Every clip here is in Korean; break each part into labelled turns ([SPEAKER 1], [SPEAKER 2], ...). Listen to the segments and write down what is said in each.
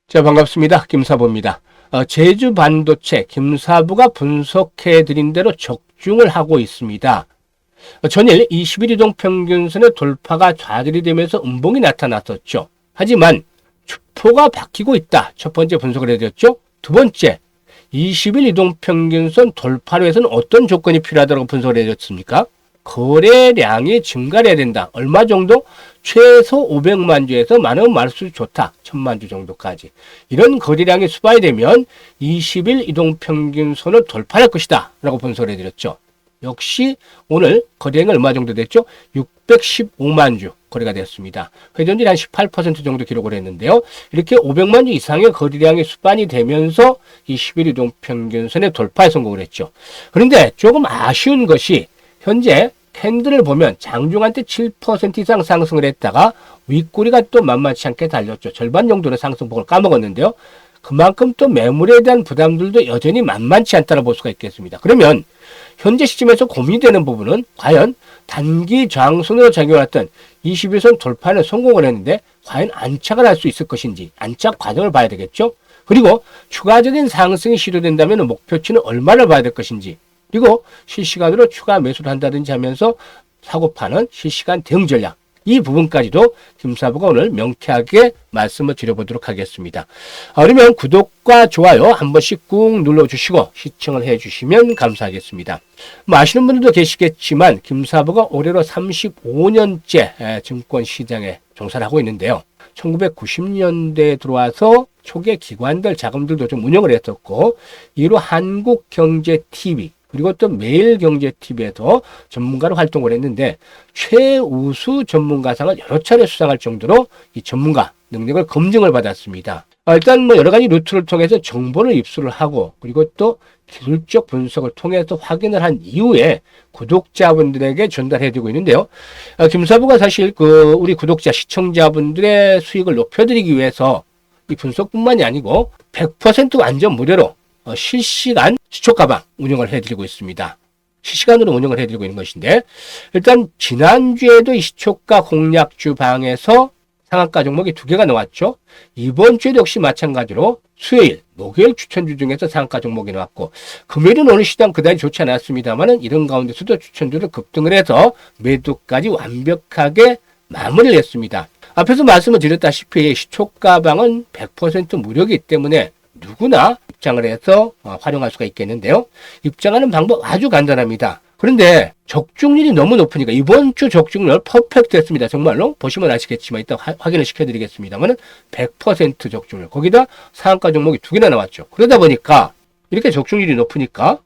[SPEAKER 1] 자, 반갑습니다. 김사부입니다. 제주 반도체 김사부가 분석해드린 대로 적중을 하고 있습니다. 전일 20일 이동평균선의 돌파가 좌절이 되면서 음봉이 나타났었죠. 하지만 주포가 바뀌고 있다. 첫 번째 분석을 해드렸죠. 두 번째, 20일 이동평균선 돌파로 해서는 어떤 조건이 필요하다고 분석을 해드렸습니까? 거래량이 증가를 해야 된다. 얼마 정도? 최소 500만 주에서 많으면 많을수록 좋다. 1000만 주 정도까지. 이런 거래량이 수반이 되면 20일 이동평균선을 돌파할 것이다. 라고 분석을 해드렸죠. 역시 오늘 거래량이 얼마 정도 됐죠? 615만 주 거래가 됐습니다. 회전율이 한 18% 정도 기록을 했는데요. 이렇게 500만 주 이상의 거래량이 수반이 되면서 20일 이동평균선의 돌파에 성공을 했죠. 그런데 조금 아쉬운 것이 현재 캔들을 보면 장중한 때 7% 이상 상승을 했다가 윗꼬리가 또 만만치 않게 달렸죠. 절반 정도의 상승폭을 까먹었는데요. 그만큼 또 매물에 대한 부담들도 여전히 만만치 않다고 볼 수가 있겠습니다. 그러면 현재 시점에서 고민되는 부분은 과연 단기 저항선으로 작용했던 21선 돌파는 성공을 했는데 과연 안착을 할 수 있을 것인지 안착 과정을 봐야 되겠죠. 그리고 추가적인 상승이 시도된다면 목표치는 얼마를 봐야 될 것인지, 그리고 실시간으로 추가 매수를 한다든지 하면서 사고파는 실시간 대응 전략, 이 부분까지도 김사부가 오늘 명쾌하게 말씀을 드려보도록 하겠습니다. 그러면 구독과 좋아요 한 번씩 꾹 눌러주시고 시청을 해주시면 감사하겠습니다. 아시는 분들도 계시겠지만 김사부가 올해로 35년째 증권시장에 종사를 하고 있는데요. 1990년대에 들어와서 초기에 기관들 자금들도 좀 운영을 했었고, 이후 한국경제TV 그리고 또 매일경제TV에서 전문가로 활동을 했는데 최우수 전문가상을 여러 차례 수상할 정도로 이 전문가 능력을 검증을 받았습니다. 일단 여러 가지 루트를 통해서 정보를 입수를 하고, 그리고 또 기술적 분석을 통해서 확인을 한 이후에 구독자분들에게 전달해드리고 있는데요. 김사부가 사실 우리 구독자 시청자분들의 수익을 높여드리기 위해서 이 분석뿐만이 아니고 100% 완전 무료로 실시간 시초가방 운영을 해드리고 있습니다. 실시간으로 운영을 해드리고 있는 것인데, 일단 지난주에도 이 시초가 공략주 방에서 상한가 종목이 2개가 나왔죠. 이번 주에도 역시 마찬가지로 수요일, 목요일 추천주 중에서 상한가 종목이 나왔고, 금요일은 오늘 시장 그다지 좋지 않았습니다만은 이런 가운데서도 추천주를 급등을 해서 매도까지 완벽하게 마무리를 했습니다. 앞에서 말씀을 드렸다시피 시초가방은 100% 무료이기 때문에 누구나 입장을 해서 활용할 수가 있겠는데요. 입장하는 방법 아주 간단합니다. 그런데 적중률이 너무 높으니까 이번 주 적중률 퍼펙트 했습니다. 정말로 보시면 아시겠지만 이따 확인을 시켜드리겠습니다만 100% 적중률, 거기다 상한가 종목이 2개나 나왔죠. 그러다 보니까 이렇게 적중률이 높으니까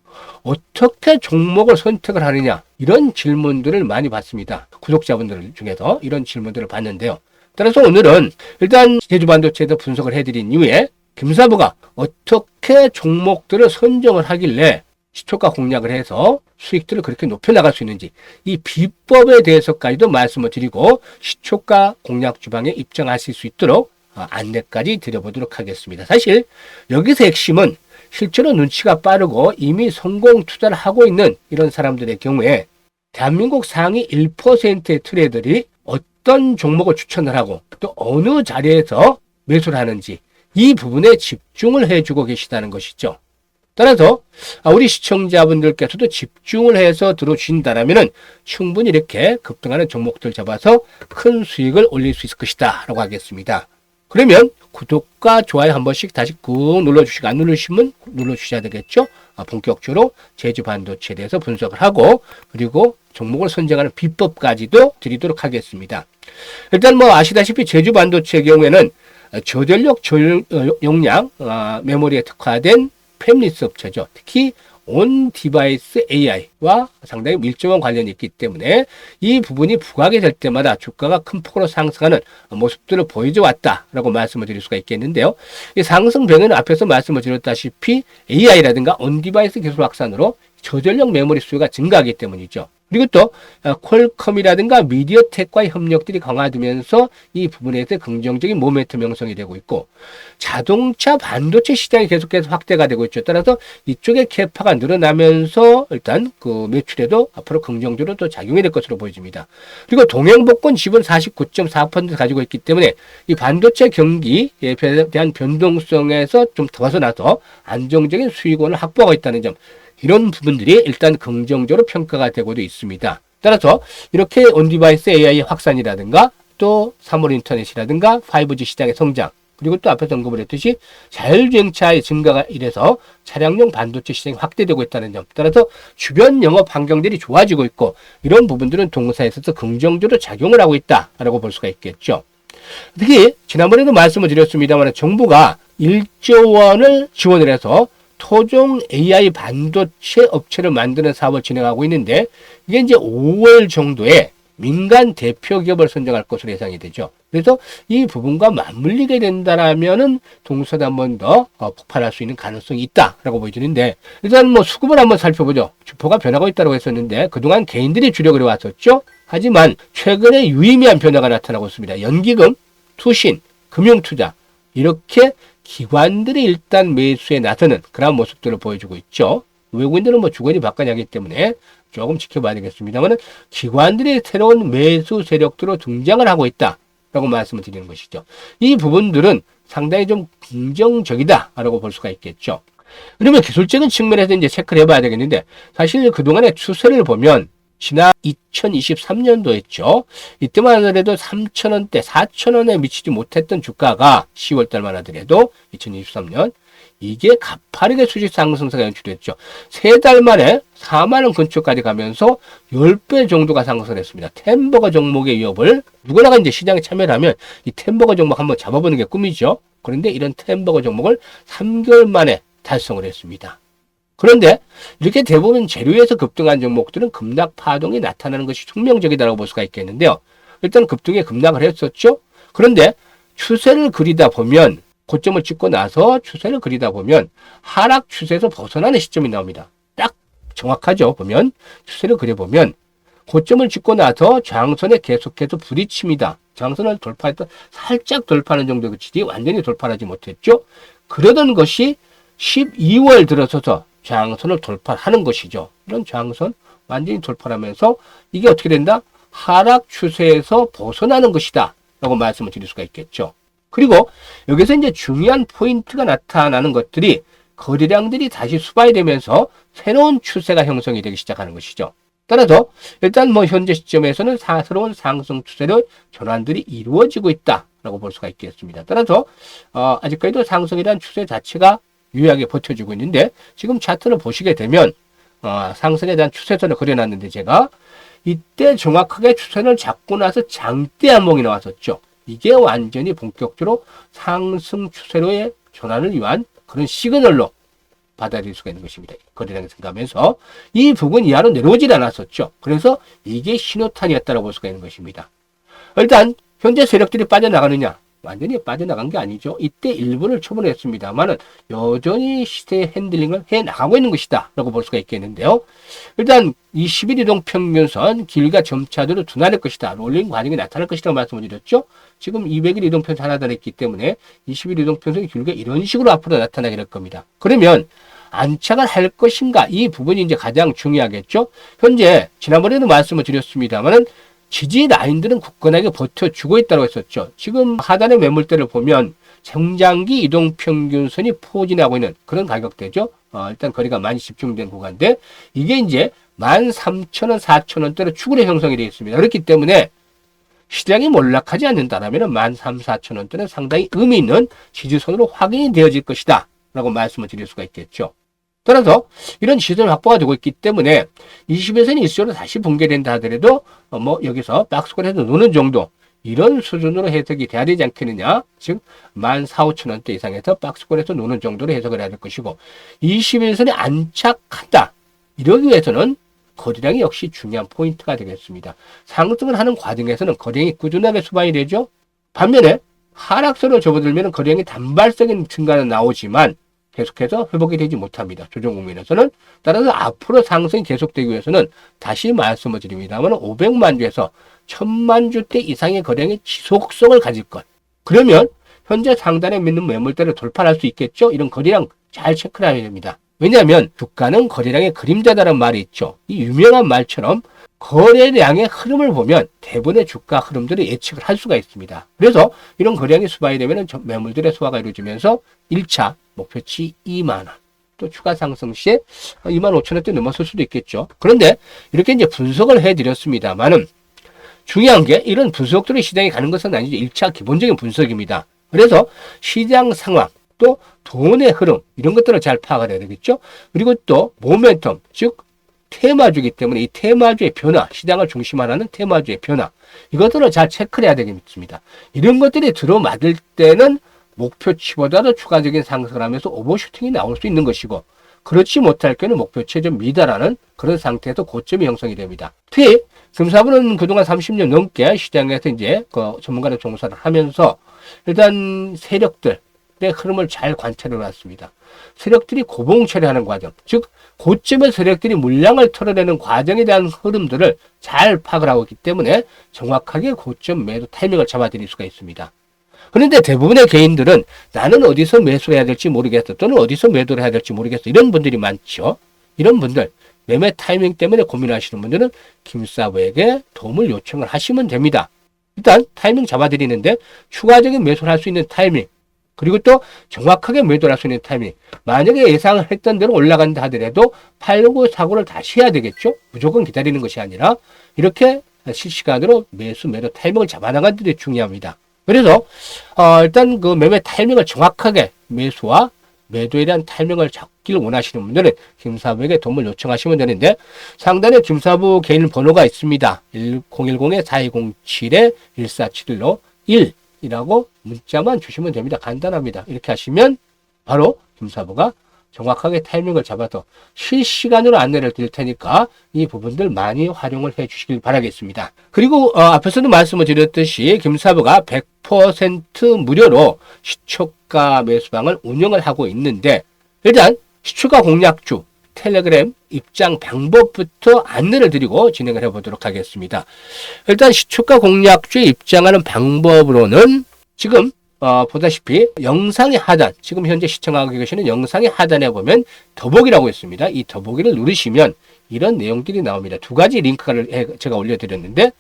[SPEAKER 1] 어떻게 종목을 선택을 하느냐, 이런 질문들을 많이 받습니다. 구독자분들 중에서 이런 질문들을 받는데요. 따라서 오늘은 일단 제주반도체에서 분석을 해드린 이후에 김사부가 어떻게 종목들을 선정을 하길래 시초가 공략을 해서 수익들을 그렇게 높여나갈 수 있는지, 이 비법에 대해서까지도 말씀을 드리고 시초가 공략 주방에 입장하실 수 있도록 안내까지 드려보도록 하겠습니다. 사실 여기서 핵심은 실제로 눈치가 빠르고 이미 성공 투자를 하고 있는 이런 사람들의 경우에 대한민국 상위 1%의 트레이더들이 어떤 종목을 추천을 하고 또 어느 자리에서 매수를 하는지, 이 부분에 집중을 해주고 계시다는 것이죠. 따라서 우리 시청자분들께서도 집중을 해서 들어주신다면 충분히 이렇게 급등하는 종목들 잡아서 큰 수익을 올릴 수 있을 것이다 라고 하겠습니다. 그러면 구독과 좋아요 한 번씩 다시 꾹 눌러주시고, 안 누르시면 눌러주셔야 되겠죠. 본격적으로 제주반도체에 대해서 분석을 하고, 그리고 종목을 선정하는 비법까지도 드리도록 하겠습니다. 일단 아시다시피 제주반도체의 경우에는 저전력 용량 메모리에 특화된 패밀리스 업체죠. 특히 온 디바이스 AI와 상당히 밀접한 관련이 있기 때문에 이 부분이 부각이 될 때마다 주가가 큰 폭으로 상승하는 모습들을 보여줘 왔다라고 말씀을 드릴 수가 있겠는데요. 이 상승 배경은 앞에서 말씀을 드렸다시피 AI라든가 온 디바이스 기술 확산으로 저전력 메모리 수요가 증가하기 때문이죠. 그리고 또 퀄컴이라든가 미디어텍과의 협력들이 강화되면서 이 부분에서 긍정적인 모멘텀 형성이 되고 있고, 자동차 반도체 시장이 계속해서 확대가 되고 있죠. 따라서 이쪽에 캐파가 늘어나면서 일단 그 매출에도 앞으로 긍정적으로 또 작용이 될 것으로 보여집니다. 그리고 동행복권 지분 49.4% 가지고 있기 때문에 이 반도체 경기에 대한 변동성에서 좀 벗어나서 안정적인 수익원을 확보하고 있다는 점, 이런 부분들이 일단 긍정적으로 평가가 되고도 있습니다. 따라서 이렇게 온디바이스 AI 확산이라든가 또 3월 인터넷이라든가 5G 시장의 성장, 그리고 또 앞에서 언급을 했듯이 자율주행차의 증가가 이래서 차량용 반도체 시장이 확대되고 있다는 점, 따라서 주변 영업 환경들이 좋아지고 있고, 이런 부분들은 동사에 있어서 긍정적으로 작용을 하고 있다라고 볼 수가 있겠죠. 특히 지난번에도 말씀을 드렸습니다만 정부가 1조 원을 지원을 해서 토종 AI 반도체 업체를 만드는 사업을 진행하고 있는데, 이게 이제 5월 정도에 민간 대표 기업을 선정할 것으로 예상이 되죠. 그래서 이 부분과 맞물리게 된다라면은 동사도 한 번 더 폭발할 수 있는 가능성이 있다라고 보여지는데, 일단 뭐 수급을 한번 살펴보죠. 주포가 변하고 있다고 했었는데 그동안 개인들이 주력을 해왔었죠. 하지만 최근에 유의미한 변화가 나타나고 있습니다. 연기금, 투신, 금융투자, 이렇게 기관들이 일단 매수에 나서는 그런 모습들을 보여주고 있죠. 외국인들은 뭐 주거니 박간이기 때문에 조금 지켜봐야 되겠습니다만, 기관들이 새로운 매수 세력들로 등장을 하고 있다라고 말씀을 드리는 것이죠. 이 부분들은 상당히 좀 긍정적이다라고 볼 수가 있겠죠. 그러면 기술적인 측면에서 이제 체크를 해봐야 되겠는데, 사실 그동안의 추세를 보면 지난 2023년도였죠. 이때만 하더라도 3,000원대, 4,000원에 미치지 못했던 주가가 10월달만 하더라도 2023년 이게 가파르게 수직 상승세가 연출됐죠. 3달 만에 4만원 근처까지 가면서 10배 정도가 상승했습니다. 템버거 종목의 위협을 누구나가 이제 시장에 참여를 하면 이 템버거 종목 한번 잡아보는 게 꿈이죠. 그런데 이런 템버거 종목을 3개월 만에 달성을 했습니다. 그런데 이렇게 대부분 재료에서 급등한 종목들은 급락 파동이 나타나는 것이 숙명적이다라고 볼 수가 있겠는데요. 일단 급등에 급락을 했었죠. 그런데 추세를 그리다 보면, 고점을 찍고 나서 추세를 그리다 보면 하락 추세에서 벗어나는 시점이 나옵니다. 딱 정확하죠. 보면 추세를 그려보면 고점을 찍고 나서 저항선에 계속해서 부딪힙니다. 저항선을 돌파했다, 살짝 돌파하는 정도의 그치지 완전히 돌파하지 못했죠. 그러던 것이 12월 들어서서 저항선을 돌파하는 것이죠. 이런 저항선 완전히 돌파하면서 이게 어떻게 된다? 하락 추세에서 벗어나는 것이다 라고 말씀을 드릴 수가 있겠죠. 그리고 여기서 이제 중요한 포인트가 나타나는 것들이 거래량들이 다시 수발되면서 새로운 추세가 형성이 되기 시작하는 것이죠. 따라서 일단 뭐 현재 시점에서는 새로운 상승 추세로 전환들이 이루어지고 있다라고 볼 수가 있겠습니다. 따라서 아직까지도 상승이라는 추세 자체가 유효하게 버텨주고 있는데, 지금 차트를 보시게 되면 상승에 대한 추세선을 그려놨는데, 제가 이때 정확하게 추세를 잡고 나서 장대 한봉이 나왔었죠. 이게 완전히 본격적으로 상승 추세로의 전환을 위한 그런 시그널로 받아들일 수가 있는 것입니다. 거래량이 증가하면서 이 부분 이하로 내려오질 않았었죠. 그래서 이게 신호탄이었다고 볼 수가 있는 것입니다. 일단 현재 세력들이 빠져나가느냐? 완전히 빠져나간 게 아니죠. 이때 일부를 처분했습니다만은 여전히 시세 핸들링을 해 나가고 있는 것이다 라고 볼 수가 있겠는데요. 일단 21일 이동 평균선 길이가 점차적으로 둔화될 것이다, 롤링 과정이 나타날 것이라고 말씀을 드렸죠. 지금 200일 이동평선 하나 달했기 때문에 21일 이동평선의 길이가 이런 식으로 앞으로 나타나게 될 겁니다. 그러면 안착을 할 것인가, 이 부분이 이제 가장 중요하겠죠. 현재 지난번에도 말씀을 드렸습니다만은 지지 라인들은 굳건하게 버텨주고 있다고 했었죠. 지금 하단의 매물대를 보면 성장기 이동평균선이 포진하고 있는 그런 가격대죠. 일단 거리가 많이 집중된 구간인데, 이게 이제 13,000원, 4,000원대로 추구의 형성이 되어 있습니다. 그렇기 때문에 시장이 몰락하지 않는다면 13,000, 4,000원대는 상당히 의미 있는 지지선으로 확인이 되어질 것이다 라고 말씀을 드릴 수가 있겠죠. 따라서 이런 지지선 확보가 되고 있기 때문에 20일선이 일시적으로 다시 붕괴된다 하더라도 뭐 여기서 박스권에서 노는 정도, 이런 수준으로 해석이 돼야 되지 않겠느냐. 즉 14,000, 5,000원대 이상에서 박스권에서 노는 정도로 해석을 해야 될 것이고, 21선에 안착한다, 이러기 위해서는 거래량이 역시 중요한 포인트가 되겠습니다. 상승을 하는 과정에서는 거래량이 꾸준하게 수반이 되죠. 반면에 하락세로 접어들면 거래량이 단발적인 증가는 나오지만 계속해서 회복이 되지 못합니다. 조정 국면에서는. 따라서 앞으로 상승이 계속되기 위해서는 다시 말씀을 드립니다만 500만 주에서 1000만 주대 이상의 거래량의 지속성을 가질 것. 그러면 현재 상단에 있는 매물대를 돌파할 수 있겠죠? 이런 거래량 잘 체크를 해야 됩니다. 왜냐하면 주가는 거래량의 그림자다라는 말이 있죠. 이 유명한 말처럼 거래량의 흐름을 보면 대부분의 주가 흐름들을 예측을 할 수가 있습니다. 그래서 이런 거래량이 수반이 되면 매물들의 소화가 이루어지면서 1차 목표치 2만 원, 또 추가 상승 시에 2만 5천 원대 넘어설 수도 있겠죠. 그런데 이렇게 이제 분석을 해드렸습니다만은 중요한 게 이런 분석들이 시장에 가는 것은 아니죠. 1차 기본적인 분석입니다. 그래서 시장 상황, 또 돈의 흐름 이런 것들을 잘 파악을 해야 되겠죠. 그리고 또 모멘텀, 즉 테마주이기 때문에 이 테마주의 변화, 시장을 중심으로 하는 테마주의 변화 이것들을 잘 체크를 해야 되겠습니다. 이런 것들이 들어맞을 때는 목표치보다도 추가적인 상승을 하면서 오버슈팅이 나올 수 있는 것이고, 그렇지 못할 경우는 목표치에 좀 미달하는 그런 상태에서 고점이 형성이 됩니다. 특히 금사부는 그동안 30년 넘게 시장에서 이제 그 전문가로 종사를 하면서 일단 세력들의 흐름을 잘 관찰해 왔습니다. 세력들이 고봉 처리하는 과정, 즉 고점의 세력들이 물량을 털어내는 과정에 대한 흐름들을 잘 파악을 하고 있기 때문에 정확하게 고점 매도 타이밍을 잡아드릴 수가 있습니다. 그런데 대부분의 개인들은 나는 어디서 매수를 해야 될지 모르겠어, 또는 어디서 매도를 해야 될지 모르겠어, 이런 분들이 많죠. 이런 분들, 매매 타이밍 때문에 고민하시는 분들은 김사부에게 도움을 요청을 하시면 됩니다. 일단 타이밍 잡아드리는데 추가적인 매수를 할 수 있는 타이밍, 그리고 또 정확하게 매도를 할 수 있는 타이밍, 만약에 예상을 했던 대로 올라간다 하더라도 팔고 사고를 다시 해야 되겠죠. 무조건 기다리는 것이 아니라 이렇게 실시간으로 매수 매도 타이밍을 잡아나가는 게 중요합니다. 그래서 일단 그 매매 타이밍을 정확하게 매수와 매도에 대한 타이밍을 잡기를 원하시는 분들은 김사부에게 도움을 요청하시면 되는데, 상단에 김사부 개인 번호가 있습니다. 010-4207-1471로 1이라고 문자만 주시면 됩니다. 간단합니다. 이렇게 하시면 바로 김사부가 정확하게 타이밍을 잡아서 실시간으로 안내를 드릴 테니까 이 부분들 많이 활용을 해 주시길 바라겠습니다. 그리고 앞에서도 말씀을 드렸듯이 김사부가 100% 무료로 시초가 매수방을 운영을 하고 있는데, 일단 시초가 공략주 텔레그램 입장 방법부터 안내를 드리고 진행을 해보도록 하겠습니다. 일단 시초가 공략주에 입장하는 방법으로는 지금 보다시피 영상의 하단, 지금 현재 시청하고 계시는 영상의 하단에 보면 더보기라고 있습니다. 이 더보기를 누르시면 이런 내용들이 나옵니다. 두 가지 링크를 제가 올려드렸는데,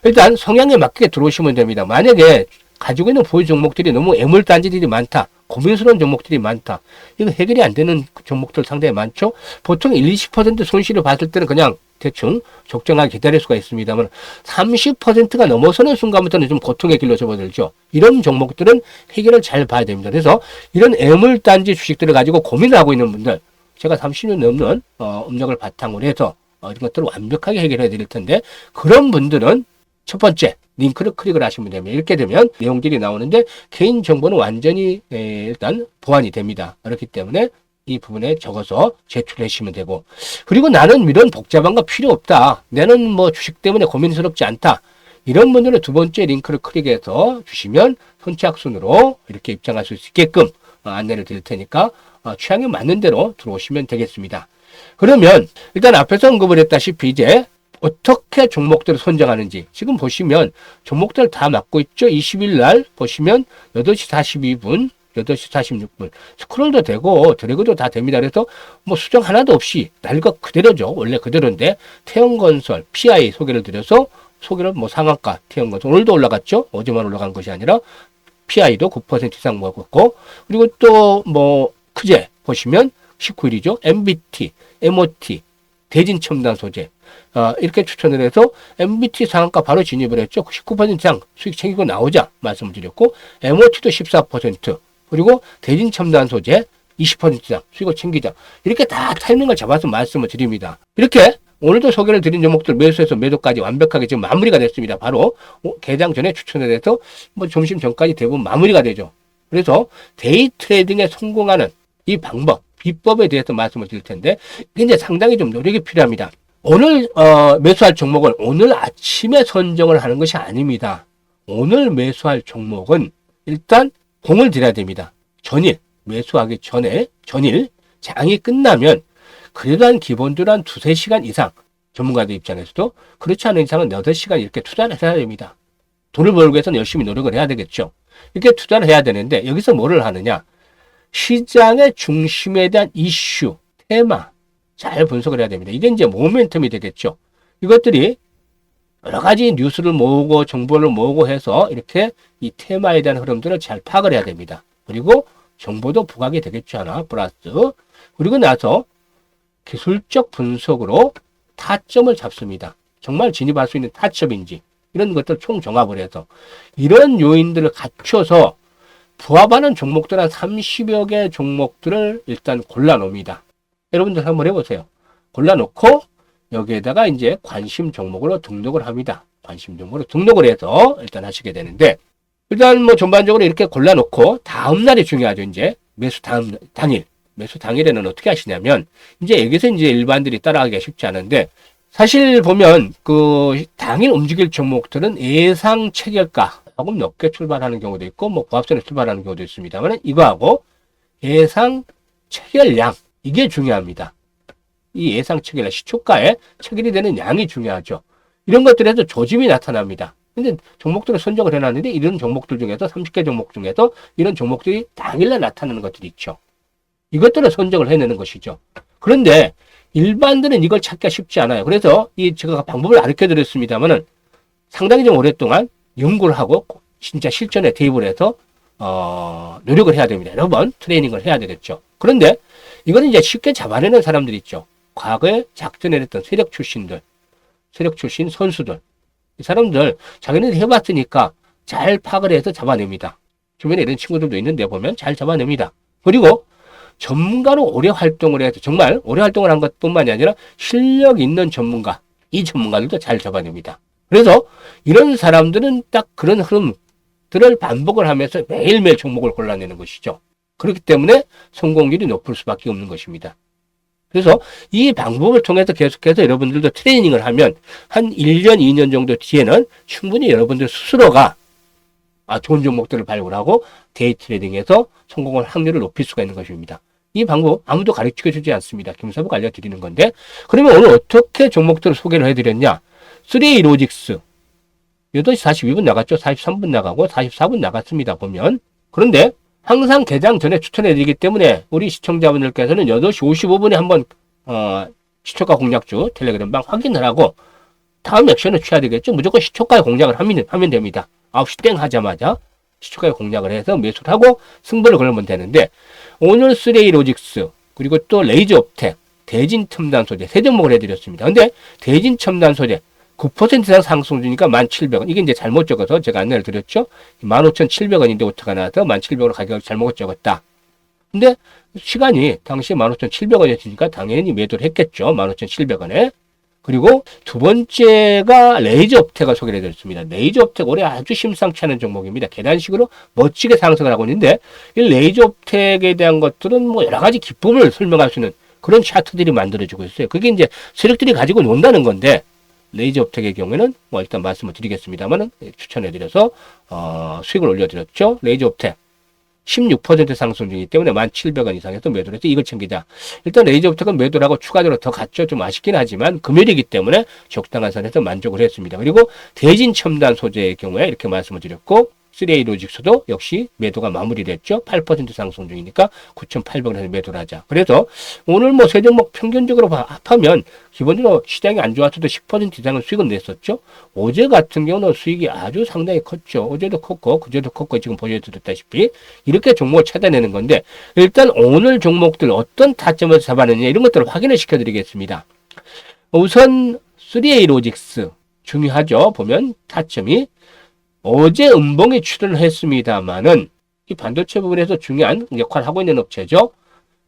[SPEAKER 1] 일단 성향에 맞게 들어오시면 됩니다. 만약에 가지고 있는 보유 종목들이 너무 애물단지들이 많다, 고민스러운 종목들이 많다, 이거 해결이 안 되는 종목들 상당히 많죠. 보통 20% 손실을 봤을 때는 그냥 대충 적정하게 기다릴 수가 있습니다만 30%가 넘어서는 순간부터는 좀 고통의 길로 접어들죠. 이런 종목들은 해결을 잘 봐야 됩니다. 그래서 이런 애물단지 주식들을 가지고 고민을 하고 있는 분들, 제가 30년 넘는 업력을 바탕으로 해서 이런 것들을 완벽하게 해결해 드릴 텐데, 그런 분들은 첫 번째 링크를 클릭을 하시면 됩니다. 이렇게 되면 내용들이 나오는데 개인정보는 완전히 일단 보안이 됩니다. 그렇기 때문에 이 부분에 적어서 제출해 주시면 되고, 그리고 나는 이런 복잡한 거 필요 없다, 나는 뭐 주식 때문에 고민스럽지 않다, 이런 분들은 두 번째 링크를 클릭해서 주시면 선착순으로 이렇게 입장할 수 있게끔 안내를 드릴 테니까 취향에 맞는 대로 들어오시면 되겠습니다. 그러면 일단 앞에서 언급을 했다시피 이제 어떻게 종목들을 선정하는지 지금 보시면 종목들 다 맞고 있죠. 20일 날 보시면 8시 42분, 8시 46분 스크롤도 되고 드래그도 다 됩니다. 그래서 뭐 수정 하나도 없이 날 것 그대로죠. 원래 그대로인데 태형건설, PI 소개를 드려서 소개를 뭐 상한가 태형건설 오늘도 올라갔죠. 어제만 올라간 것이 아니라 PI도 9% 이상 먹었고, 그리고 또 뭐 그제 보시면 19일이죠. MBT, MOT, 대진첨단 소재 이렇게 추천을 해서 MBT 상한가 바로 진입을 했죠. 19% 이상 수익 챙기고 나오자 말씀을 드렸고, MOT도 14%, 그리고 대진첨단 소재 20% 이상 수익을 챙기자, 이렇게 다 타이밍을 잡아서 말씀을 드립니다. 이렇게 오늘도 소개를 드린 종목들 매수해서 매도까지 완벽하게 지금 마무리가 됐습니다. 바로 개장 전에 추천을 해서 뭐 점심 전까지 대부분 마무리가 되죠. 그래서 데이 트레이딩에 성공하는 이 방법, 비법에 대해서 말씀을 드릴 텐데, 이제 상당히 좀 노력이 필요합니다. 오늘 매수할 종목을 오늘 아침에 선정을 하는 것이 아닙니다. 오늘 매수할 종목은 일단 공을 들여야 됩니다. 전일 매수하기 전일 장이 끝나면 그래도 한 기본적으로 한 2-3시간 이상, 전문가들 입장에서도 그렇지 않은 이상은 8시간 이렇게 투자를 해야 됩니다. 돈을 벌기 위해서는 열심히 노력을 해야 되겠죠. 이렇게 투자를 해야 되는데 여기서 뭐를 하느냐. 시장의 중심에 대한 이슈, 테마 잘 분석을 해야 됩니다. 이게 이제 모멘텀이 되겠죠. 이것들이 여러 가지 뉴스를 모으고 정보를 모으고 해서 이렇게 이 테마에 대한 흐름들을 잘 파악을 해야 됩니다. 그리고 정보도 부각이 되겠죠. 하나 플러스. 그리고 나서 기술적 분석으로 타점을 잡습니다. 정말 진입할 수 있는 타점인지 이런 것들 총 종합을 해서 이런 요인들을 갖춰서 부합하는 종목들 한 30여 개 종목들을 일단 골라놓습니다. 여러분들 한번 해보세요. 골라놓고 여기에다가 이제 관심 종목으로 등록을 합니다. 관심 종목으로 등록을 해서 일단 하시게 되는데 일단 뭐 전반적으로 이렇게 골라놓고 다음날이 중요하죠. 이제 매수 당일. 매수 당일에는 어떻게 하시냐면 이제 여기서 이제 일반들이 따라가기가 쉽지 않은데 사실 보면 그 당일 움직일 종목들은 예상 체결가 조금 높게 출발하는 경우도 있고 뭐 부합선에 출발하는 경우도 있습니다만 이거하고 예상 체결량 이게 중요합니다. 이 예상 체결량 시초가에 체결이 되는 양이 중요하죠. 이런 것들에서 조짐이 나타납니다. 근데 종목들을 선정을 해놨는데 이런 종목들 중에서 30개 종목 중에서 이런 종목들이 당일날 나타나는 것들이 있죠. 이것들을 선정을 해내는 것이죠. 그런데 일반들은 이걸 찾기가 쉽지 않아요. 그래서 제가 방법을 가르쳐 드렸습니다만은 상당히 좀 오랫동안 연구를 하고 진짜 실전에 대입을 해서 노력을 해야 됩니다. 여러 번 트레이닝을 해야 되겠죠. 그런데 이거는 이제 쉽게 잡아내는 사람들이 있죠. 과거에 작전을 했던 세력 출신 선수들. 이 사람들 자기네들 해봤으니까 잘 파악을 해서 잡아냅니다. 주변에 이런 친구들도 있는데 보면 잘 잡아냅니다. 그리고 전문가로 오래 활동을 해서 정말 오래 활동을 한 것뿐만이 아니라 실력 있는 전문가, 이 전문가들도 잘 잡아냅니다. 그래서 이런 사람들은 딱 그런 흐름들을 반복을 하면서 매일매일 종목을 골라내는 것이죠. 그렇기 때문에 성공률이 높을 수밖에 없는 것입니다. 그래서 이 방법을 통해서 계속해서 여러분들도 트레이닝을 하면 한 1년, 2년 정도 뒤에는 충분히 여러분들 스스로가 좋은 종목들을 발굴하고 데이 트레이딩에서 성공할 확률을 높일 수가 있는 것입니다. 이 방법 아무도 가르쳐주지 않습니다. 김사부가 알려드리는 건데 그러면 오늘 어떻게 종목들을 소개를 해드렸냐. 3A 로직스 8시 42분 나갔죠. 43분 나가고 44분 나갔습니다. 보면. 그런데 항상 개장 전에 추천해드리기 때문에 우리 시청자분들께서는 8시 55분에 한번 시초가 공략주 텔레그램방 확인을 하고 다음 액션을 취해야 되겠죠. 무조건 시초가에 공략을 하면 됩니다. 9시 땡 하자마자 시초가에 공략을 해서 매수를 하고 승부를 걸면 되는데 오늘 3A 로직스 그리고 또 레이저 업텍 대진 첨단 소재 세 종목을 해드렸습니다. 근데 대진 첨단 소재 9% 이상 상승 주니까 1,700원. 이게 이제 잘못 적어서 제가 안내를 드렸죠. 15,700원인데 오타가 나와서 1,700원 가격을 잘못 적었다. 근데 시간이 당시에 15,700원이었으니까 당연히 매도를 했겠죠. 15,700원에. 그리고 두 번째가 레이저 업텍을 소개를 해드렸습니다. 레이저 업텍 올해 아주 심상치 않은 종목입니다. 계단식으로 멋지게 상승을 하고 있는데 이 레이저 업텍에 대한 것들은 뭐 여러 가지 기법을 설명할 수 있는 그런 차트들이 만들어지고 있어요. 그게 이제 세력들이 가지고 논다는 건데 레이저 업텍의 경우에는 뭐 일단 말씀을 드리겠습니다만은 추천해드려서 수익을 올려드렸죠. 레이저 업텍 16% 상승 중이기 때문에 1,700원 이상에서 매도를 해서 이걸 챙기자. 일단 레이저 업텍은 매도를 하고 추가적으로 더 갔죠. 좀 아쉽긴 하지만 금요일이기 때문에 적당한 선에서 만족을 했습니다. 그리고 대진 첨단 소재의 경우에 이렇게 말씀을 드렸고 3A 로직스도 역시 매도가 마무리됐죠. 8% 상승 중이니까 9,800원에서 매도를 하자. 그래서 오늘 뭐 세 종목 평균적으로 합하면 기본적으로 시장이 안 좋았어도 10% 이상은 수익은 냈었죠. 어제 같은 경우는 수익이 아주 상당히 컸죠. 어제도 컸고 그제도 컸고 지금 보여드렸다시피 이렇게 종목을 찾아내는 건데 일단 오늘 종목들 어떤 타점에서 잡아내느냐 이런 것들을 확인을 시켜드리겠습니다. 우선 3A 로직스 중요하죠. 보면 타점이 어제 음봉에 출연을 했습니다만은 이 반도체 부분에서 중요한 역할을 하고 있는 업체죠.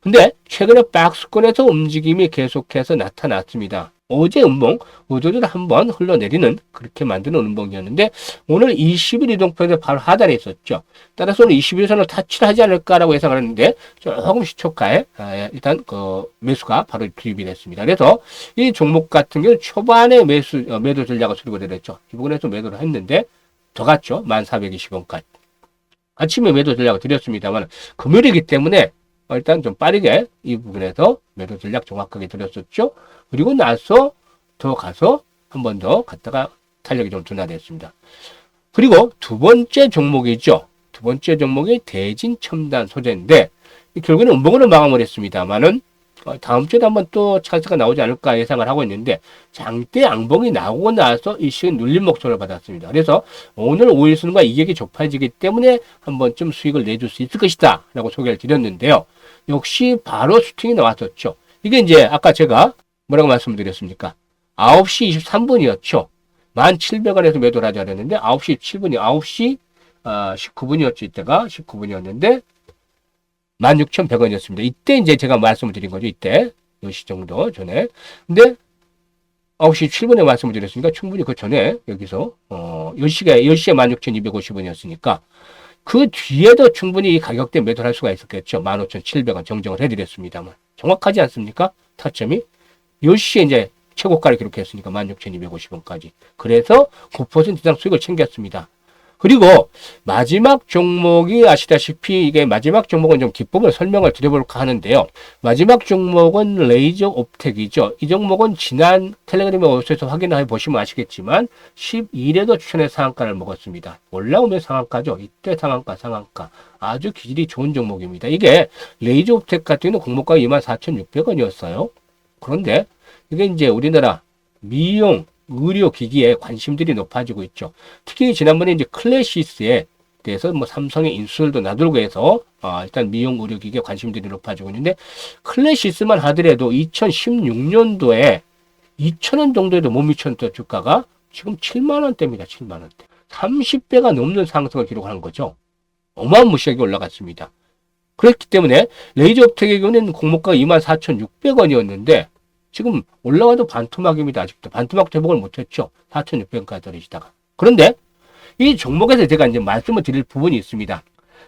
[SPEAKER 1] 근데 최근에 박스권에서 움직임이 계속해서 나타났습니다. 어제 음봉, 어제도 한번 흘러내리는 그렇게 만드는 음봉이었는데 오늘 20일 이동표에서 바로 하단에 있었죠. 따라서 오늘 21선을 타치를 하지 않을까라고 예상을 했는데 조금 시초가에 일단 그 매수가 바로 투입이 됐습니다. 그래서 이 종목 같은 경우는 초반에 매도 전략을 수립을 했죠. 이 부분에서 매도를 했는데 더 갔죠. 1,420원까지. 아침에 매도 전략을 드렸습니다만 금요일이기 때문에 일단 좀 빠르게 이 부분에서 매도 전략 정확하게 드렸었죠. 그리고 나서 더 가서 한 번 더 갔다가 탄력이 좀 둔화됐습니다. 그리고 두 번째 종목이죠. 두 번째 종목이 대진첨단 소재인데 결국에는 음봉으로 마감을 했습니다만은 다음 주에도 한번 또 찬스가 나오지 않을까 예상을 하고 있는데 장대 양봉이 나오고 나서 일시적인 눌림 목소리를 받았습니다. 그래서 오늘 5일선과 이격이 좁아지기 때문에 한번 좀 수익을 내줄 수 있을 것이다 라고 소개를 드렸는데요. 역시 바로 슈팅이 나왔었죠. 이게 이제 아까 제가 뭐라고 말씀드렸습니까? 9시 23분이었죠. 1,700원에서 매도를 하자 그랬는데 9시 7분이 9시 19분이었죠. 이때가 19분이었는데 16,100원이었습니다. 이때 이제 제가 말씀을 드린 거죠. 이때 10시 정도 전에. 근데 9시 7분에 말씀을 드렸으니까 충분히 그 전에 여기서 10시에 16,250원이었으니까 그 뒤에도 충분히 이 가격대 매도를 할 수가 있었겠죠. 15,700원 정정을 해드렸습니다만 정확하지 않습니까? 타점이 10시에 이제 최고가를 기록했으니까 16,250원까지. 그래서 9% 이상 수익을 챙겼습니다. 그리고 마지막 종목이 아시다시피 이게 마지막 종목은 좀 기법을 설명을 드려볼까 하는데요. 마지막 종목은 레이저 옵텍이죠. 이 종목은 지난 텔레그램의 웹사이트에서 확인해 보시면 아시겠지만 12일에도 추천의 상한가를 먹었습니다. 올라오면 상한가죠. 이때 상한가. 아주 기질이 좋은 종목입니다. 이게 레이저 옵텍 같은 경우는 공모가가 24,600원이었어요. 그런데 이게 이제 우리나라 미용 의료기기에 관심들이 높아지고 있죠. 특히 지난번에 이제 클래시스에 대해서 뭐 삼성의 인수율도 나돌고 해서 일단 미용 의료기기에 관심들이 높아지고 있는데 클래시스만 하더라도 2016년도에 2,000원 정도에도 못 미쳤던 주가가 지금 7만원대입니다. 7만원대. 30배가 넘는 상승을 기록한 거죠. 어마무시하게 올라갔습니다. 그렇기 때문에 레이저 옵텍의 경우는 공모가가 24,600원이었는데 지금 올라와도 반토막입니다. 아직도 반토막 회복을 못했죠. 4,600원까지 떨어지다가. 그런데 이 종목에서 제가 이제 말씀을 드릴 부분이 있습니다.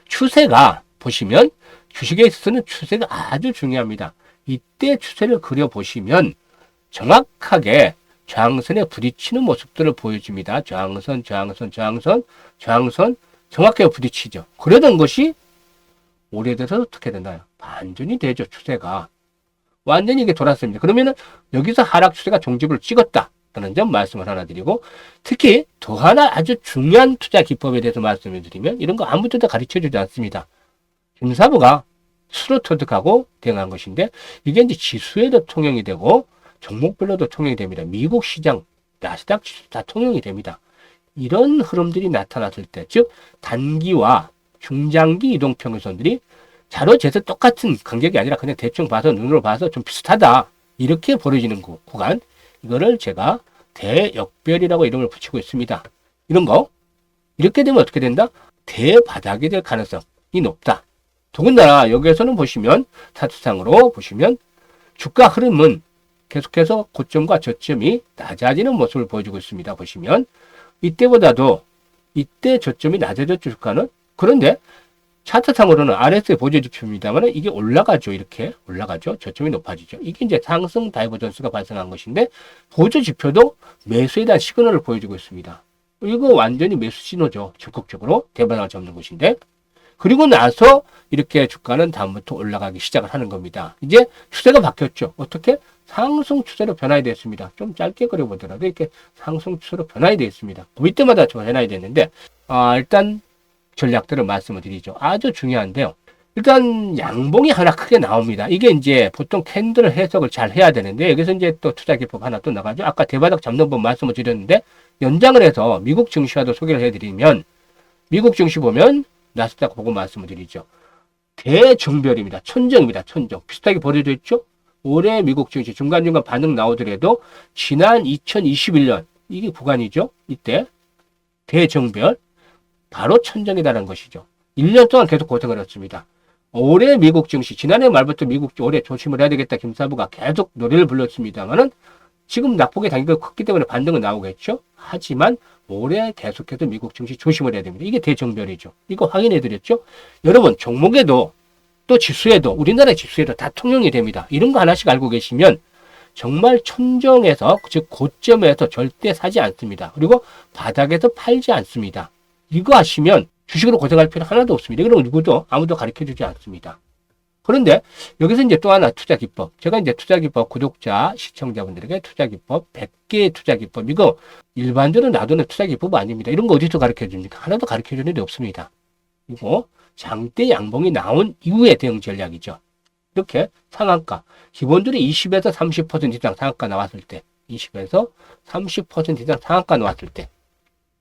[SPEAKER 1] 추세가 보시면 주식에 있어서는 추세가 아주 중요합니다. 이때 추세를 그려보시면 정확하게 저항선에 부딪히는 모습들을 보여줍니다. 저항선 정확하게 부딪히죠. 그러던 것이 올해 들어서 어떻게 되나요? 반전이 되죠. 추세가. 완전히 이게 돌았습니다. 그러면은 여기서 하락 추세가 종집을 찍었다라는 점 말씀을 하나 드리고 특히 더 하나 아주 중요한 투자 기법에 대해서 말씀을 드리면 이런 거 아무도 다 가르쳐주지 않습니다. 김사부가 수로 터득하고 대응한 것인데 이게 이제 지수에도 통용이 되고 종목별로도 통용이 됩니다. 미국 시장, 나스닥 지수 다 통용이 됩니다. 이런 흐름들이 나타났을 때, 즉 단기와 중장기 이동평균선들이 자로 재서 똑같은 간격이 아니라 그냥 대충 봐서 눈으로 봐서 좀 비슷하다. 이렇게 벌어지는 구간. 이거를 제가 대역별이라고 이름을 붙이고 있습니다. 이런 거. 이렇게 되면 어떻게 된다? 대바닥이 될 가능성이 높다. 더군다나 여기에서는 보시면 차트상으로 보시면 주가 흐름은 계속해서 고점과 저점이 낮아지는 모습을 보여주고 있습니다. 보시면 이때보다도 이때 저점이 낮아졌죠. 주가는. 그런데 차트상으로는 RSI 보조지표입니다만 이게 올라가죠. 이렇게 올라가죠. 저점이 높아지죠. 이게 이제 상승 다이버전스가 발생한 것인데 보조지표도 매수에 대한 시그널을 보여주고 있습니다. 이거 완전히 매수 신호죠. 적극적으로 대바닥을 잡는 것인데 그리고 나서 이렇게 주가는 다음부터 올라가기 시작을 하는 겁니다. 이제 추세가 바뀌었죠. 어떻게? 상승 추세로 변화가 됐습니다. 좀 짧게 그려보더라도 이렇게 상승 추세로 변화가 됐습니다. 이때마다 변화가 됐는데 일단 전략들을 말씀을 드리죠. 아주 중요한데요. 일단 양봉이 하나 크게 나옵니다. 이게 이제 보통 캔들 해석을 잘 해야 되는데 여기서 이제 또 투자 기법 하나 또 나가죠. 아까 대바닥 잡는 법 말씀을 드렸는데 연장을 해서 미국 증시와도 소개를 해드리면 미국 증시 보면 나스닥 보고 말씀을 드리죠. 대정별입니다. 천정입니다. 천정. 비슷하게 벌어져 있죠. 올해 미국 증시 중간중간 반응 나오더라도 지난 2021년 이게 구간이죠. 이때 대정별 바로 천정이라는 것이죠. 1년 동안 계속 고생을 했습니다. 올해 미국 증시, 지난해 말부터 미국 올해 조심을 해야 되겠다 김사부가 계속 노래를 불렀습니다만은 지금 낙폭의 단계가 컸기 때문에 반등은 나오겠죠. 하지만 올해 계속해서 미국 증시 조심을 해야 됩니다. 이게 대정별이죠. 이거 확인해 드렸죠. 여러분 종목에도 또 지수에도 우리나라 지수에도 다 통용이 됩니다. 이런 거 하나씩 알고 계시면 정말 천정에서 즉 고점에서 절대 사지 않습니다. 그리고 바닥에서 팔지 않습니다. 이거 하시면 주식으로 고생할 필요 하나도 없습니다. 이거는 누구도 아무도 가르쳐 주지 않습니다. 그런데 여기서 이제 또 하나 투자 기법. 제가 이제 투자 기법 구독자, 시청자분들에게 투자 기법 100개의 투자 기법. 이거 일반적으로 놔두는 투자 기법 아닙니다. 이런 거 어디서 가르쳐 줍니까? 하나도 가르쳐 주는 데 없습니다. 이거 장대 양봉이 나온 이후의 대응 전략이죠. 이렇게 상한가. 기본적으로 20에서 30% 이상 상한가 나왔을 때, 20에서 30% 이상 상한가 나왔을 때,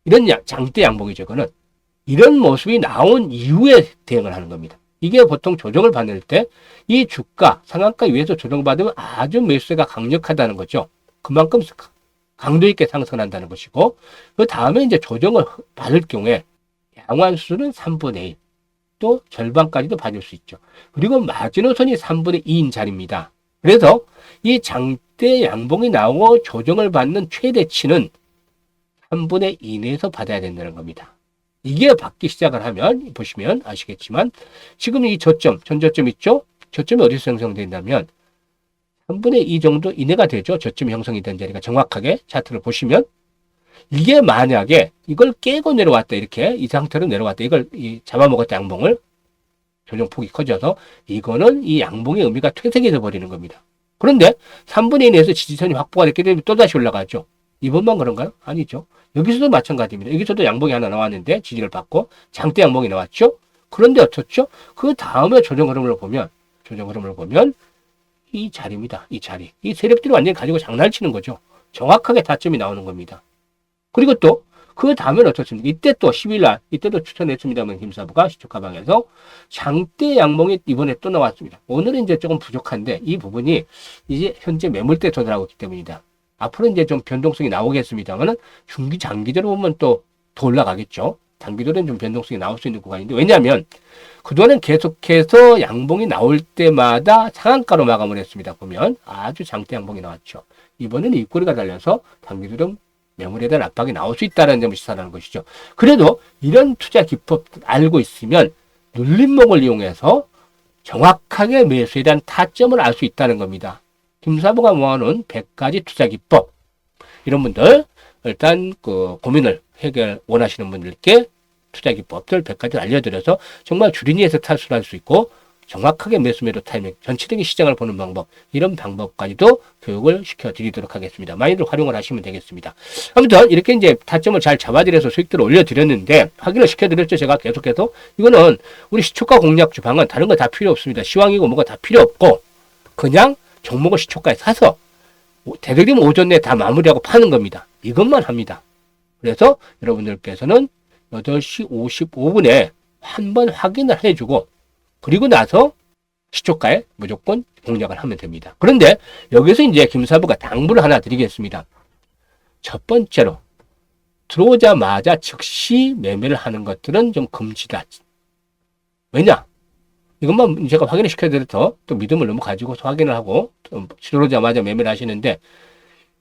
[SPEAKER 1] 이런 장대 양봉이죠. 그거는 이런 모습이 나온 이후에 대응을 하는 겁니다. 이게 보통 조정을 받을 때 이 주가 상한가 위에서 조정받으면 아주 매수세가 강력하다는 거죠. 그만큼 강도 있게 상승한다는 것이고, 그 다음에 이제 조정을 받을 경우에 양환수는 3분의 1, 또 절반까지도 받을 수 있죠. 그리고 마지노선이 3분의 2인 자리입니다. 그래서 이 장대 양봉이 나오고 조정을 받는 최대치는 3분의 2 내에서 받아야 된다는 겁니다. 이게 받기 시작을 하면 보시면 아시겠지만 지금 이 저점, 전저점 있죠? 저점이 어디서 형성된다면 3분의 2 정도 이내가 되죠. 저점이 형성이 된 자리가 정확하게 차트를 보시면 이게 만약에 이걸 깨고 내려왔다, 이렇게 이 상태로 내려왔다, 이걸 잡아먹었다, 양봉을 조정폭이 커져서 이거는 이 양봉의 의미가 퇴색이 버리는 겁니다. 그런데 3분의 1 내에서 지지선이 확보가 됐기 때문에 또다시 올라가죠. 이번만 그런가요? 아니죠. 여기서도 마찬가지입니다. 여기서도 양봉이 하나 나왔는데 지지를 받고 장대 양봉이 나왔죠. 그런데 어떻죠? 그 다음에 조정 흐름을 보면 이 자리입니다. 이 자리. 이 세력들이 완전히 가지고 장난치는 거죠. 정확하게 타점이 나오는 겁니다. 그리고 또 그 다음엔 어떻습니까? 이때 또 10일날 이때도 추천했습니다만 김사부가 시초가방에서 장대 양봉이 이번에 또 나왔습니다. 오늘은 이제 조금 부족한데 이 부분이 이제 현재 매물대 조절하고 있기 때문이다. 앞으로 이제 좀 변동성이 나오겠습니다만은 중기 장기적으로 보면 또 더 올라가겠죠. 단기적으로는 좀 변동성이 나올 수 있는 구간인데, 왜냐하면 그동안은 계속해서 양봉이 나올 때마다 상한가로 마감을 했습니다. 보면 아주 장대 양봉이 나왔죠. 이번에는 입꼬리가 달려서 단기적으로 매물에 대한 압박이 나올 수 있다는 점을 시사하는 것이죠. 그래도 이런 투자 기법 알고 있으면 눌림목을 이용해서 정확하게 매수에 대한 타점을 알 수 있다는 겁니다. 김사부가 모아놓은 100가지 투자 기법, 이런 분들 일단 고민을 해결 원하시는 분들께 투자 기법들 100가지를 알려드려서 정말 주린이에서 탈출할 수 있고 정확하게 매수 타이밍, 전체적인 시장을 보는 방법, 이런 방법까지도 교육을 시켜드리도록 하겠습니다. 많이들 활용을 하시면 되겠습니다. 아무튼 이렇게 이제 타점을 잘 잡아드려서 수익들을 올려드렸는데, 확인을 시켜드렸죠. 제가 계속해서 이거는 우리 시초가 공략 주방은 다른 거 다 필요 없습니다. 시황이고 뭐가 다 필요 없고 그냥 종목을 시초가에 사서 되도록이면 오전 내에 다 마무리하고 파는 겁니다. 이것만 합니다. 그래서 여러분들께서는 8시 55분에 한번 확인을 해주고 그리고 나서 시초가에 무조건 공략을 하면 됩니다. 그런데 여기서 이제 김사부가 당부를 하나 드리겠습니다. 첫 번째로 들어오자마자 즉시 매매를 하는 것들은 좀 금지다. 왜냐? 이것만 제가 확인을 시켜드려서 또 믿음을 너무 가지고서 확인을 하고 들어오자마자 매매를 하시는데,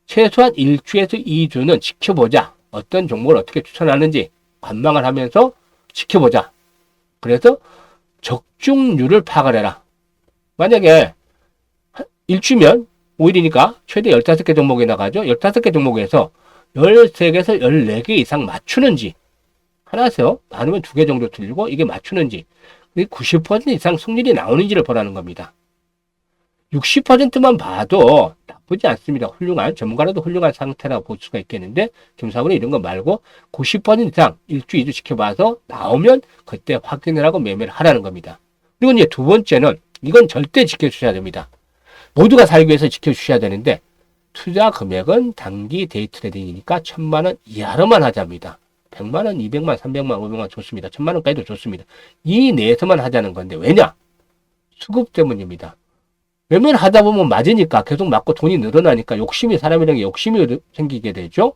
[SPEAKER 1] 최소한 1주에서 2주는 지켜보자. 어떤 종목을 어떻게 추천하는지 관망을 하면서 지켜보자. 그래서 적중률을 파악을 해라. 만약에 1주면 5일이니까 최대 15개 종목이 나가죠. 15개 종목에서 13개에서 14개 이상 맞추는지, 하나에서 많으면 2개 정도 틀리고 이게 맞추는지, 90% 이상 승률이 나오는지를 보라는 겁니다. 60%만 봐도 나쁘지 않습니다. 훌륭한, 전문가라도 훌륭한 상태라고 볼 수가 있겠는데, 김사부는 이런 거 말고 90% 이상 1주, 2주 지켜봐서 나오면 그때 확인을 하고 매매를 하라는 겁니다. 그리고 이제 두 번째는, 이건 절대 지켜주셔야 됩니다. 모두가 살기 위해서 지켜주셔야 되는데, 투자 금액은 단기 데이 트레이딩이니까 1000만 원 이하로만 하자입니다. 100만 원, 200만, 300만, 500만 좋습니다. 1000만 원까지도 좋습니다. 이 내에서만 하자는 건데, 왜냐? 수급 때문입니다. 매매를 하다 보면 맞으니까 계속 맞고 돈이 늘어나니까 사람이라는 게 욕심이 생기게 되죠.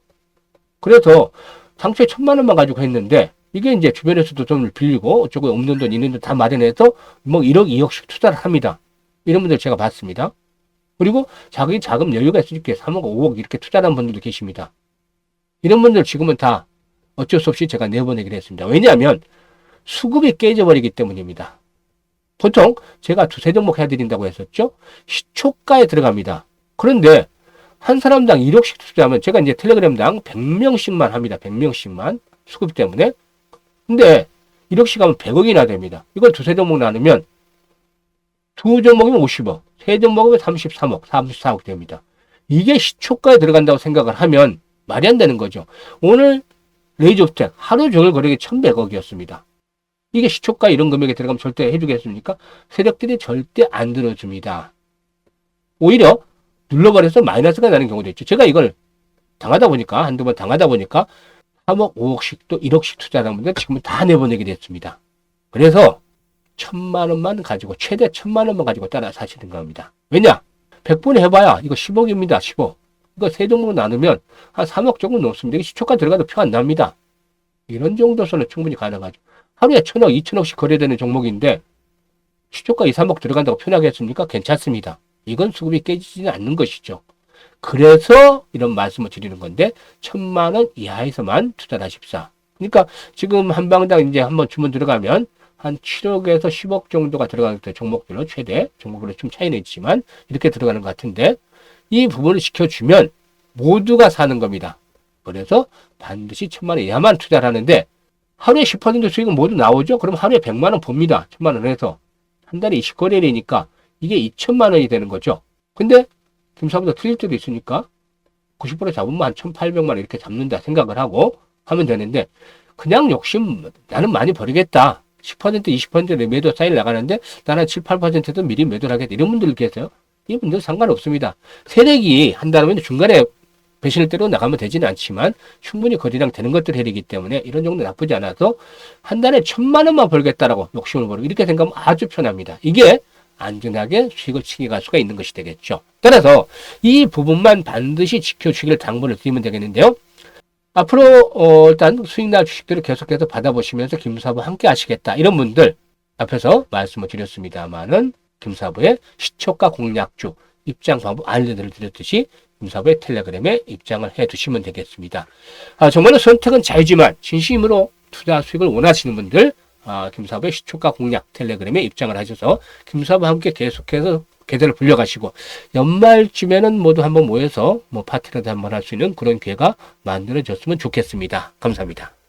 [SPEAKER 1] 그래서 당초에 1000만 원만 가지고 했는데, 이게 이제 주변에서도 돈을 빌리고 어쩌고 없는 돈 있는 돈 다 마련해서 뭐 1억 2억씩 투자를 합니다. 이런 분들 제가 봤습니다. 그리고 자기 자금 여유가 있으니까 3억 5억 이렇게 투자하는 분들도 계십니다. 이런 분들 지금은 다 어쩔 수 없이 제가 내보내기로 했습니다. 왜냐하면 수급이 깨져버리기 때문입니다. 보통 제가 2-3 종목 해드린다고 했었죠. 시초가에 들어갑니다. 그런데 한 사람당 1억씩 투자하면 제가 이제 텔레그램당 100명씩만 합니다. 100명씩만 수급 때문에. 근데 1억씩 하면 100억이나 됩니다. 이걸 두세 종목 나누면 두 종목이면 50억, 세 종목이면 33억, 34억 됩니다. 이게 시초가에 들어간다고 생각을 하면 말이 안 되는 거죠. 오늘 레이저주택 하루 종일 거래액이 1100억이었습니다. 이게 시초가 이런 금액에 들어가면 절대 해주겠습니까? 세력들이 절대 안 들어줍니다. 오히려 눌러버려서 마이너스가 나는 경우도 있죠. 제가 이걸 당하다 보니까, 한두 번 당하다 보니까 3억, 5억씩 또 1억씩 투자하는 분들 지금은 다 내보내게 됐습니다. 그래서 1000만 원만 가지고, 최대 1000만 원만 가지고 따라 사시는 겁니다. 왜냐? 100분 해봐야 이거 10억입니다. 10억. 이거 세 종목으로 나누면 한 3억 정도 넘습니다. 이게 시초가 들어가도 표 안 납니다. 이런 정도서는 충분히 가능하죠. 하루에 1000억, 2000억씩 거래되는 종목인데 시초가 2, 3억 들어간다고 표현하겠습니까? 괜찮습니다. 이건 수급이 깨지지는 않는 것이죠. 그래서 이런 말씀을 드리는 건데 1000만 원 이하에서만 투자를 하십사. 그러니까 지금 한 방당 이제 한번 주문 들어가면 한 7억에서 10억 정도가 들어가는 종목별로 최대, 종목별로 좀 차이는 있지만 이렇게 들어가는 것 같은데 이 부분을 지켜주면 모두가 사는 겁니다. 그래서 반드시 1000만 원 이하만 투자를 하는데 하루에 10% 수익은 모두 나오죠? 그럼 하루에 100만 원 봅니다. 1000만 원에서. 한 달에 20거래일이니까 이게 2000만 원이 되는 거죠. 근데 김사보다 틀릴 때도 있으니까 90% 잡으면 한 1800만 원 이렇게 잡는다 생각을 하고 하면 되는데 그냥 욕심 나는 많이 버리겠다. 10% 20% 매도 사이를 나가는데 나는 7, 8%도 미리 매도를 하겠다. 이런 분들 계세요. 이분들 상관없습니다. 세력이 한다면 중간에 배신을 때려 나가면 되지는 않지만 충분히 거래량 되는 것들 해리기 때문에 이런 정도 나쁘지 않아서 한 달에 1000만 원만 벌겠다라고 욕심을 버리고 이렇게 생각하면 아주 편합니다. 이게 안전하게 수익을 챙겨갈 수가 있는 것이 되겠죠. 따라서 이 부분만 반드시 지켜주기를 당부를 드리면 되겠는데요. 앞으로 일단 수익날 주식들을 계속해서 받아보시면서 김사부 함께 하시겠다. 이런 분들 앞에서 말씀을 드렸습니다만은 김사부의 시초가 공략주 입장 방법 알려드릴 드렸듯이 김사부의 텔레그램에 입장을 해 두시면 되겠습니다. 정말로 선택은 자유지만 진심으로 투자 수익을 원하시는 분들 김사부의 시초가 공략 텔레그램에 입장을 하셔서 김사부와 함께 계속해서 계좌를 불려가시고 연말쯤에는 모두 한번 모여서 파티라도 한번 할 수 있는 그런 기회가 만들어졌으면 좋겠습니다. 감사합니다.